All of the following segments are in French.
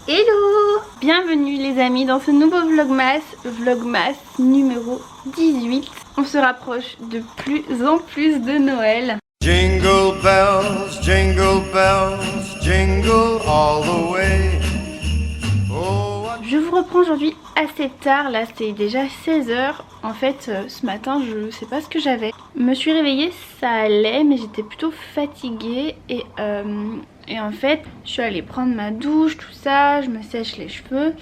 Hello! Bienvenue les amis dans ce nouveau vlogmas numéro 18. On se rapproche de plus en plus de Noël. Jingle bells, jingle all the way. Oh, Je vous reprends aujourd'hui assez tard, là c'est déjà 16h. En fait ce matin je sais pas ce que j'avais. Me suis réveillée, ça allait mais j'étais plutôt fatiguée et en fait je suis allée prendre ma douche, tout ça, je me sèche les cheveux.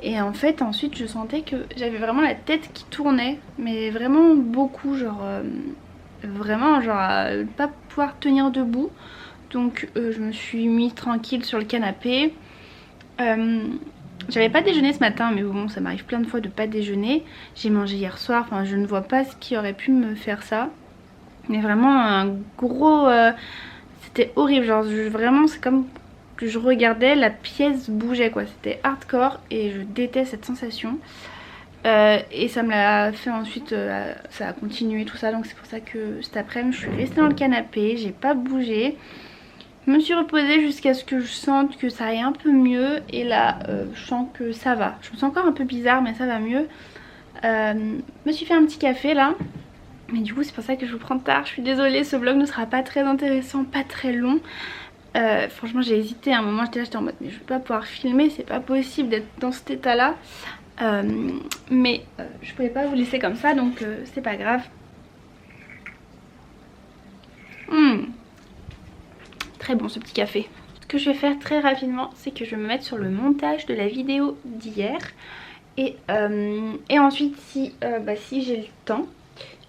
Et en fait ensuite je sentais que j'avais vraiment la tête qui tournait, mais vraiment beaucoup, genre vraiment genre à pas pouvoir tenir debout. Donc je me suis mis tranquille sur le canapé. J'avais pas déjeuné ce matin, mais bon ça m'arrive plein de fois de pas déjeuner. J'ai mangé hier soir, enfin je ne vois pas ce qui aurait pu me faire ça. Mais vraiment un gros... c'était horrible, genre vraiment c'est comme que je regardais, la pièce bougeait quoi. C'était hardcore et je déteste cette sensation. Et ça me l'a fait ensuite, ça a continué tout ça. Donc c'est pour ça que cet après-midi je suis restée dans le canapé, j'ai pas bougé. Je me suis reposée jusqu'à ce que je sente que ça aille un peu mieux. Et là je sens que ça va. Je me sens encore un peu bizarre mais ça va mieux. Me suis fait un petit café là. Mais du coup c'est pour ça que je vous prends tard. Je suis désolée, ce vlog ne sera pas très intéressant, pas très long. Franchement j'ai hésité à un moment, j'étais en mode mais je vais pas pouvoir filmer, c'est pas possible d'être dans cet état là. Mais je pouvais pas vous laisser comme ça, donc c'est pas grave. Très bon ce petit café. Ce que je vais faire très rapidement, c'est que je vais me mettre sur le montage de la vidéo d'hier. Et ensuite si j'ai le temps,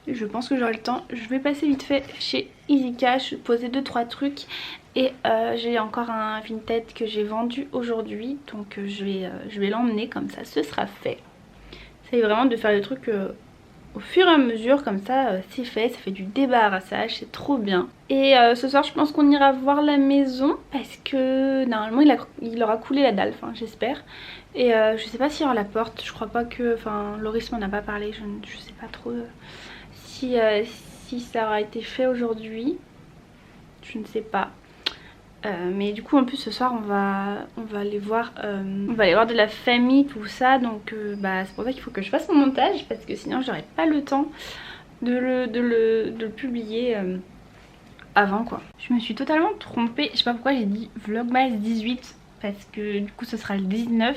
je pense que j'aurai le temps, je vais passer vite fait chez Easy Cash, poser 2-3 trucs. Et j'ai encore un Vinted que j'ai vendu aujourd'hui, donc je vais l'emmener, comme ça ce sera fait. C'est vraiment de faire des trucs au fur et à mesure, comme ça c'est fait, ça fait du débarrassage, c'est trop bien. Et ce soir je pense qu'on ira voir la maison parce que normalement il aura coulé la dalle, enfin j'espère. Et je sais pas s'il y aura la porte, je crois pas que, enfin Loris m'en a pas parlé, je sais pas trop si ça aura été fait aujourd'hui, je ne sais pas. Mais du coup en plus ce soir on va aller voir de la famille, tout ça. Donc c'est pour ça qu'il faut que je fasse mon montage, parce que sinon j'aurais pas le temps de le publier avant quoi. Je me suis totalement trompée, je sais pas pourquoi j'ai dit vlogmas 18, parce que du coup ce sera le 19.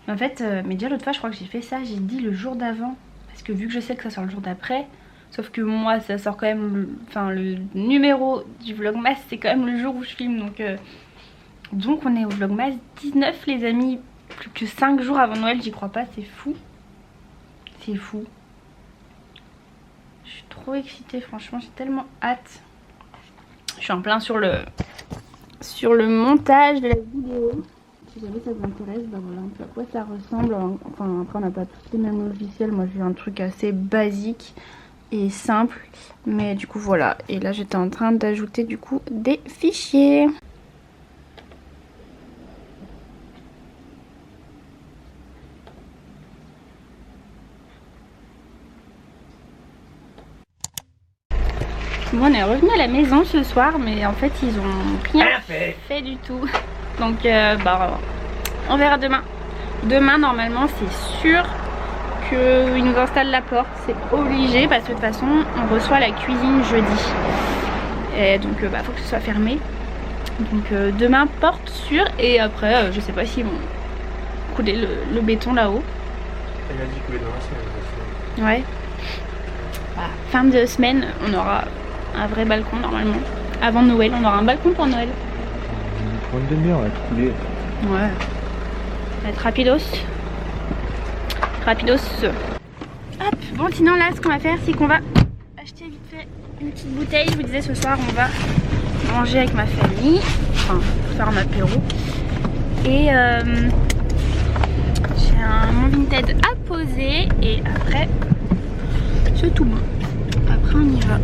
Mais en fait mais déjà l'autre fois je crois que j'ai fait ça, j'ai dit le jour d'avant, parce que vu que je sais que ça sort le jour d'après. Sauf que moi ça sort quand même, le numéro du vlogmas c'est quand même le jour où je filme. Donc on est au vlogmas 19 les amis. Plus que 5 jours avant Noël, j'y crois pas, c'est fou. C'est fou. Je suis trop excitée, franchement j'ai tellement hâte. Je suis en plein sur le montage de la vidéo. Si jamais ça vous intéresse, bah voilà un peu à quoi ça ressemble. Enfin après on n'a pas tous les mêmes logiciels, moi j'ai un truc assez basique et simple, mais du coup voilà. Et là j'étais en train d'ajouter du coup des fichiers. Bon, on est revenu à la maison ce soir, mais en fait ils ont rien fait du tout. Donc on verra demain. Demain normalement c'est sûr qu'ils nous installent la porte, c'est obligé, parce que de toute façon on reçoit la cuisine jeudi. Et donc faut que ce soit fermé. Donc demain porte sûre, et après je sais pas s'ils vont couler le béton là-haut. Elle m'a dit couler dans la semaine. Ouais. Fin de semaine on aura un vrai balcon normalement. Avant Noël on aura un balcon pour Noël. Pour une demi-heure à couler. Ouais. Ça va être rapidos. Rapidos. Hop, bon sinon là ce qu'on va faire c'est qu'on va acheter vite fait une petite bouteille. Je vous disais ce soir on va manger avec ma famille. Enfin faire un apéro. Et j'ai mon Vinted à poser. Et après c'est tout bon. Après on y va.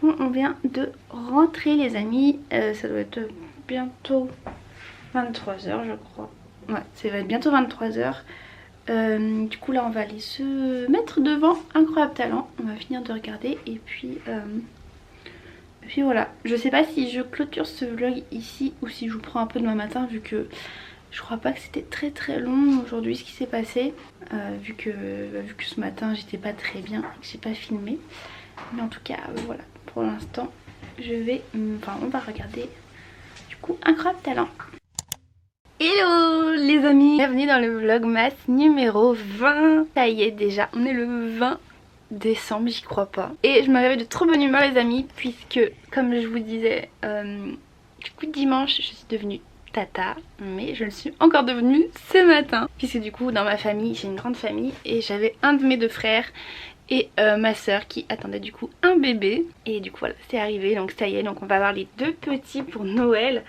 Bon on vient de rentrer les amis. Ça doit être bientôt 23h je crois. Ouais, ça va être bientôt 23h. Du coup là on va aller se mettre devant Incroyable Talent. On va finir de regarder et puis Puis voilà, je sais pas si je clôture ce vlog ici ou si je vous prends un peu demain matin, vu que je crois pas que c'était très long aujourd'hui ce qui s'est passé, vu que ce matin j'étais pas très bien et que j'ai pas filmé. Mais en tout cas voilà, pour l'instant on va regarder du coup Incroyable Talent. Hello les amis, bienvenue dans le vlogmas numéro 20. Ça y est, déjà on est le 20 décembre, j'y crois pas. Et je me réveille de trop bonne humeur les amis, puisque comme je vous disais, du coup dimanche je suis devenue tata, mais je le suis encore devenue ce matin, puisque du coup dans ma famille, j'ai une grande famille, et j'avais un de mes deux frères et ma soeur qui attendait du coup un bébé. Et du coup voilà, c'est arrivé, donc ça y est, donc on va avoir les deux petits pour Noël.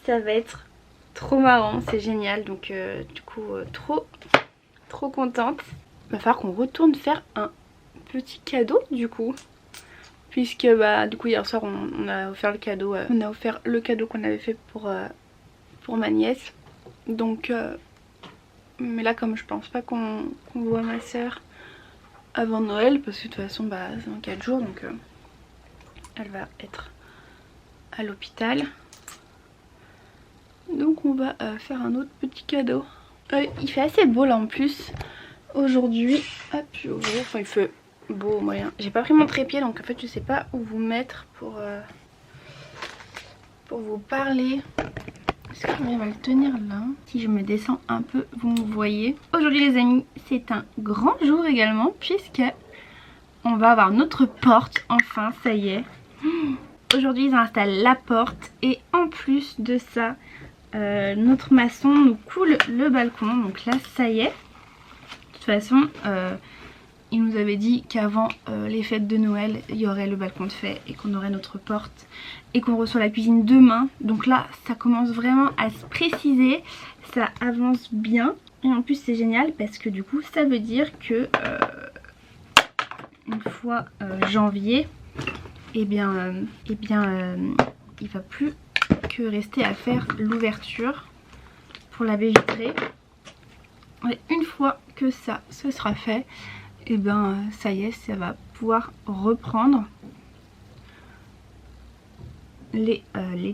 Ça va être trop marrant, c'est génial, donc du coup trop contente. Il va falloir qu'on retourne faire un petit cadeau du coup, puisque bah du coup hier soir on a offert le cadeau, qu'on avait fait pour ma nièce. Donc mais là comme je pense pas qu'on voit ma soeur avant Noël, parce que de toute façon bah c'est dans 4 jours, donc elle va être à l'hôpital. Donc on va faire un autre petit cadeau. Il fait assez beau là en plus aujourd'hui. Hop, je vais ouvrir. Enfin il fait beau moyen. J'ai pas pris mon trépied, donc en fait je sais pas où vous mettre pour vous parler. Est-ce que j'arrive à le tenir là? Si je me descends un peu, vous me voyez. Aujourd'hui les amis, c'est un grand jour également, puisque on va avoir notre porte. Enfin, ça y est. Aujourd'hui ils installent la porte, et en plus de ça, notre maçon nous coule le balcon. Donc là ça y est. De toute façon il nous avait dit qu'avant les fêtes de Noël il y aurait le balcon de fait et qu'on aurait notre porte, et qu'on reçoit la cuisine demain. Donc là ça commence vraiment à se préciser, ça avance bien, et en plus c'est génial parce que du coup ça veut dire que une fois janvier, il va plus que rester à faire l'ouverture pour la baie vitrée. Et une fois que ça ce sera fait, et ça y est, ça va pouvoir reprendre les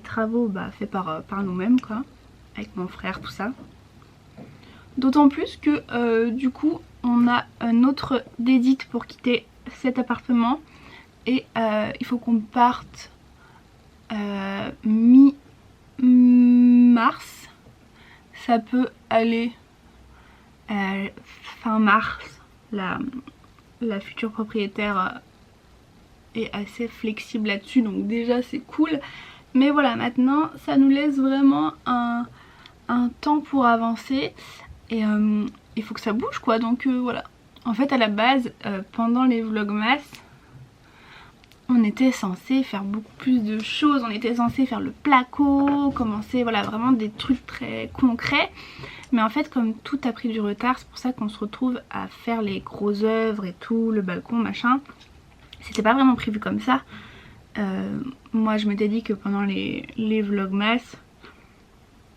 travaux faits par nous-mêmes quoi, avec mon frère, tout ça. D'autant plus que du coup on a notre dédite pour quitter cet appartement, et il faut qu'on parte mi-mars. Ça peut aller fin mars. La future propriétaire est assez flexible là-dessus, donc déjà c'est cool. Mais voilà, maintenant ça nous laisse vraiment un temps pour avancer, et il faut que ça bouge quoi. Donc voilà, en fait à la base pendant les vlogmas on était censé faire beaucoup plus de choses. On était censé faire le placo, commencer voilà vraiment des trucs très concrets. Mais en fait comme tout a pris du retard, c'est pour ça qu'on se retrouve à faire les grosses œuvres et tout, le balcon machin. C'était pas vraiment prévu comme ça. Moi je m'étais dit que pendant les vlogmas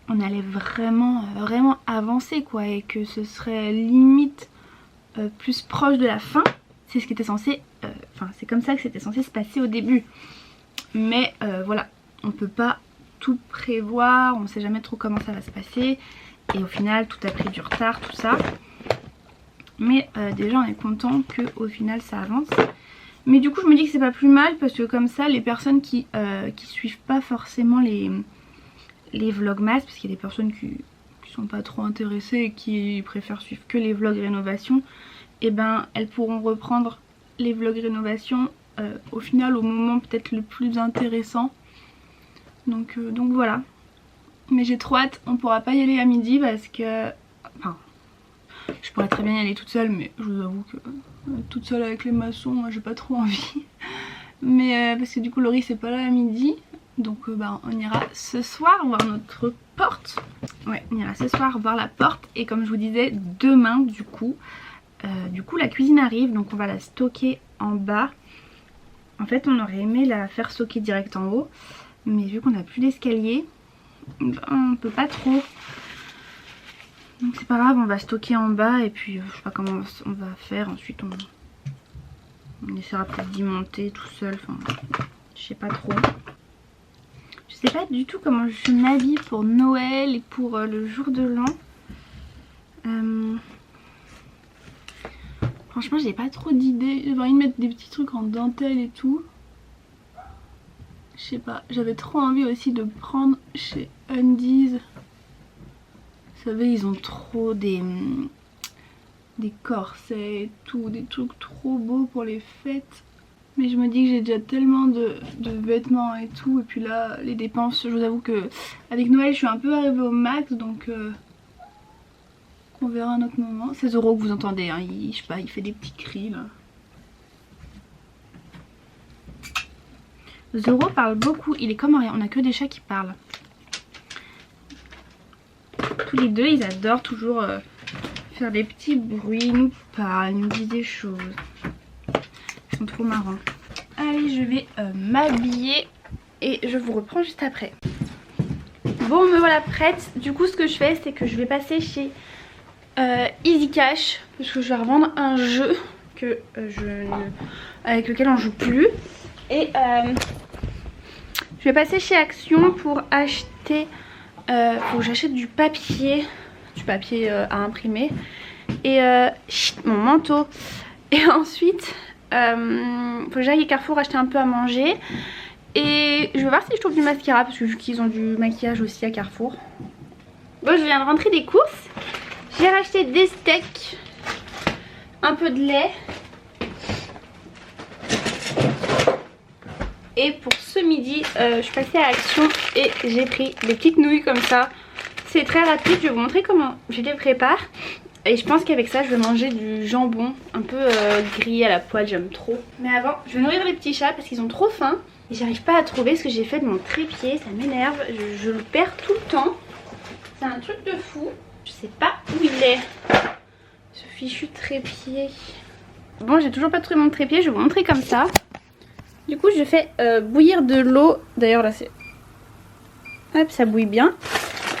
on allait vraiment avancer quoi, et que ce serait limite plus proche de la fin. C'est ce qui était censé, c'est comme ça que c'était censé se passer au début. Mais voilà, on peut pas tout prévoir, on sait jamais trop comment ça va se passer. Et au final tout a pris du retard, tout ça. Mais déjà on est content que au final ça avance. Mais du coup je me dis que c'est pas plus mal, parce que comme ça les personnes qui suivent pas forcément les vlogmas, parce qu'il y a des personnes qui sont pas trop intéressées et qui préfèrent suivre que les vlogs rénovation, et elles pourront reprendre les vlogs rénovation au final au moment peut-être le plus intéressant. Donc voilà. Mais j'ai trop hâte, on pourra pas y aller à midi parce que... Enfin, je pourrais très bien y aller toute seule, mais je vous avoue que toute seule avec les maçons, moi j'ai pas trop envie. Mais parce que du coup Laurie c'est pas là à midi. Donc on ira ce soir voir notre porte. Ouais, on ira ce soir voir la porte. Et comme je vous disais, demain du coup la cuisine arrive, donc on va la stocker en bas. En fait on aurait aimé la faire stocker direct en haut, mais vu qu'on n'a plus d'escalier, on peut pas trop. Donc c'est pas grave, on va stocker en bas, et puis je sais pas comment on va faire. Ensuite on essaiera peut-être d'y monter tout seul, enfin je Je sais pas trop. Je sais pas du tout comment je m'habille pour Noël et pour le jour de l'an. Franchement j'ai pas trop d'idées. J'ai envie de mettre des petits trucs en dentelle et tout. Je sais pas, j'avais trop envie aussi de prendre chez Undies. Vous savez, ils ont trop des corsets et tout, des trucs trop beaux pour les fêtes. Mais je me dis que j'ai déjà tellement de vêtements et tout. Et puis là, les dépenses, je vous avoue que avec Noël, je suis un peu arrivée au max. Donc on verra à un autre moment. C'est Zoro que vous entendez, hein. Je sais pas, il fait des petits cris là. Zoro parle beaucoup, il est comme rien, on a que des chats qui parlent. Tous les deux, ils adorent toujours faire des petits bruits, ils nous parlent, ils nous disent des choses. Ils sont trop marrants. Allez, je vais m'habiller et je vous reprends juste après. Bon, me voilà prête. Du coup, ce que je fais, c'est que je vais passer chez Easy Cash parce que je vais revendre un jeu que avec lequel on joue plus. Et je vais passer chez Action pour acheter, faut que j'achète du papier à imprimer et mon manteau. Et ensuite, faut que j'aille à Carrefour acheter un peu à manger. Et je vais voir si je trouve du mascara parce que vu qu'ils ont du maquillage aussi à Carrefour. Bon, je viens de rentrer des courses. J'ai racheté des steaks, un peu de lait. Et pour ce midi, je suis passée à Action et j'ai pris des petites nouilles comme ça. C'est très rapide, je vais vous montrer comment je les prépare. Et je pense qu'avec ça, je vais manger du jambon un peu grillé à la poêle, j'aime trop. Mais avant, je vais nourrir les petits chats parce qu'ils ont trop faim. Et j'arrive pas à trouver ce que j'ai fait de mon trépied, ça m'énerve. Je le perds tout le temps. C'est un truc de fou. Je sais pas où il est, ce fichu trépied. Bon, j'ai toujours pas trouvé mon trépied, je vais vous montrer comme ça. Du coup je fais bouillir de l'eau. D'ailleurs là c'est... Hop, ça bouille bien.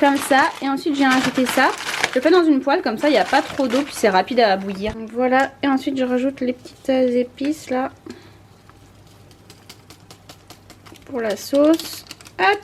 Comme ça. Et ensuite j'ai rajouté ça. Je le fais dans une poêle comme ça, il n'y a pas trop d'eau. Puis c'est rapide à bouillir. Donc voilà. Et ensuite je rajoute les petites épices là. Pour la sauce. Hop.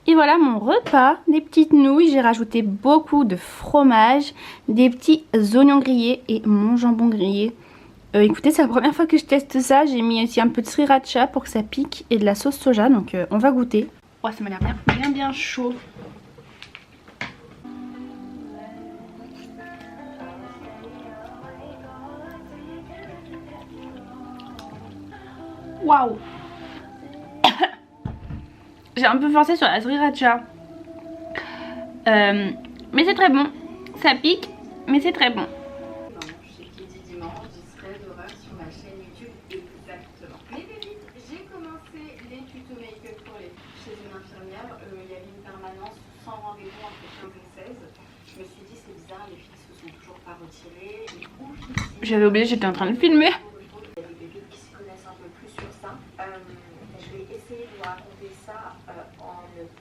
Et voilà mon repas, des petites nouilles, j'ai rajouté beaucoup de fromage, des petits oignons grillés et mon jambon grillé. Écoutez, c'est la première fois que je teste ça, j'ai mis aussi un peu de sriracha pour que ça pique et de la sauce soja, donc on va goûter. Oh, ça m'a l'air bien chaud. Waouh. J'ai un peu forcé sur la sriracha. Mais c'est très bon. Ça pique, mais c'est très bon. Chez Kiddy Dimanche, discret d'horreur sur ma chaîne YouTube, exactement. Mais vite, j'ai commencé les tutos make-up pour les chez une infirmière. Il y avait une permanence sans rendez-vous entre 15 et 16. Je me suis dit c'est bizarre, les filles se sont toujours pas retirées. J'avais oublié, j'étais en train de filmer. Il y a des bébés qui se connaissent un peu plus sur ça. Je vais essayer de vous raconter ça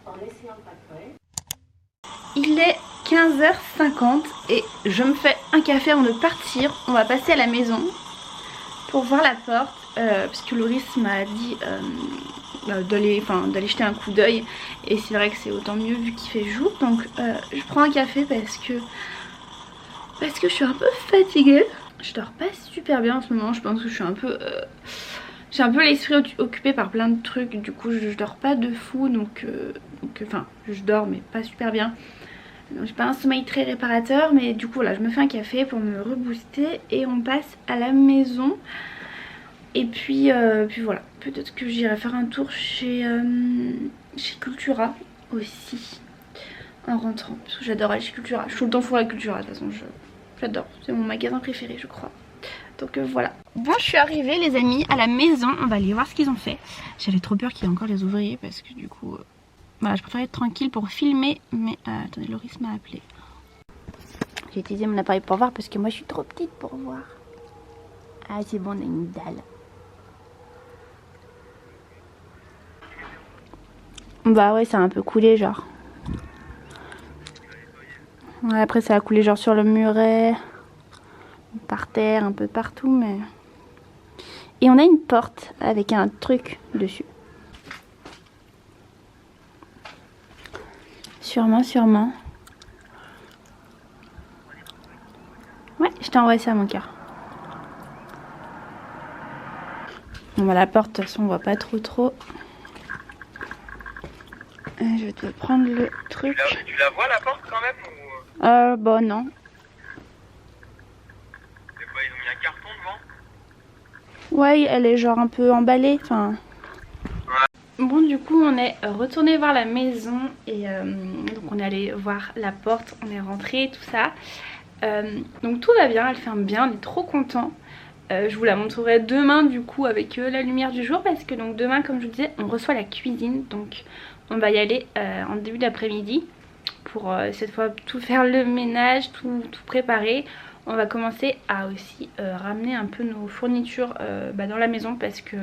en essayant de pas pleurer. Il est 15h50 et je me fais un café avant de partir. On va passer à la maison pour voir la porte parce que Loris m'a dit d'aller jeter un coup d'œil. Et c'est vrai que c'est autant mieux vu qu'il fait jour. Donc je prends un café parce que je suis un peu fatiguée. Je dors pas super bien en ce moment. Je pense que je suis un peu... j'ai un peu l'esprit occupé par plein de trucs. Du coup je dors pas de fou. Donc enfin je dors mais pas super bien. J'ai pas un sommeil très réparateur, mais du coup voilà, je me fais un café pour me rebooster et on passe à la maison. Et puis voilà, peut-être que j'irai faire un tour chez Cultura aussi. en rentrant parce que j'adore aller chez Cultura. Je suis tout le temps fourrée à Cultura de toute façon, j'adore, c'est mon magasin préféré je crois. Donc voilà. Bon, je suis arrivée les amis à la maison, on va aller voir ce qu'ils ont fait. J'avais trop peur qu'il y ait encore les ouvriers parce que du coup voilà, je préférais être tranquille pour filmer. Mais attendez, Loris m'a appelé. J'ai utilisé mon appareil pour voir parce que moi je suis trop petite pour voir. Ah c'est bon, on a une dalle. Bah ouais, ça a un peu coulé genre. Ouais, après ça a coulé genre sur le muret, par terre, un peu partout mais... Et on a une porte avec un truc dessus. Sûrement, sûrement. Ouais, je t'envoie ça mon cœur. Bon bah la porte, de toute façon on voit pas trop. Je vais te prendre le truc. Tu la vois la porte quand même ou... Bah non. C'est quoi, ils ont mis un carton devant? Ouais, elle est genre un peu emballée, enfin... Bon du coup on est retourné voir la maison et donc on est allé voir la porte, on est rentré, tout ça. Donc tout va bien, elle ferme bien, on est trop content. Je vous la montrerai demain du coup avec la lumière du jour parce que donc demain comme je vous disais on reçoit la cuisine, donc on va y aller en début d'après-midi pour cette fois tout faire le ménage, tout préparer. On va commencer à aussi ramener un peu nos fournitures dans la maison parce que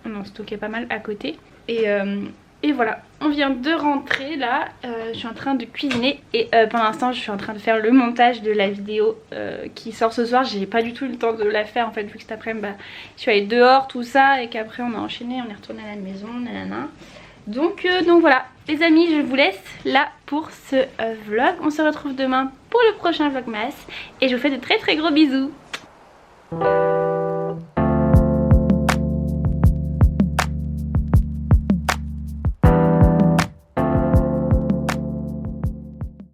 on en stockait pas mal à côté. Et voilà, on vient de rentrer là, je suis en train de cuisiner et pour l'instant je suis en train de faire le montage de la vidéo qui sort ce soir. J'ai pas du tout eu le temps de la faire en fait vu que cet après-midi je suis allée dehors tout ça et qu'après on a enchaîné, on est retourné à la maison, nanana. Donc voilà les amis, je vous laisse là pour ce vlog. On se retrouve demain pour le prochain vlogmas et je vous fais de très gros bisous.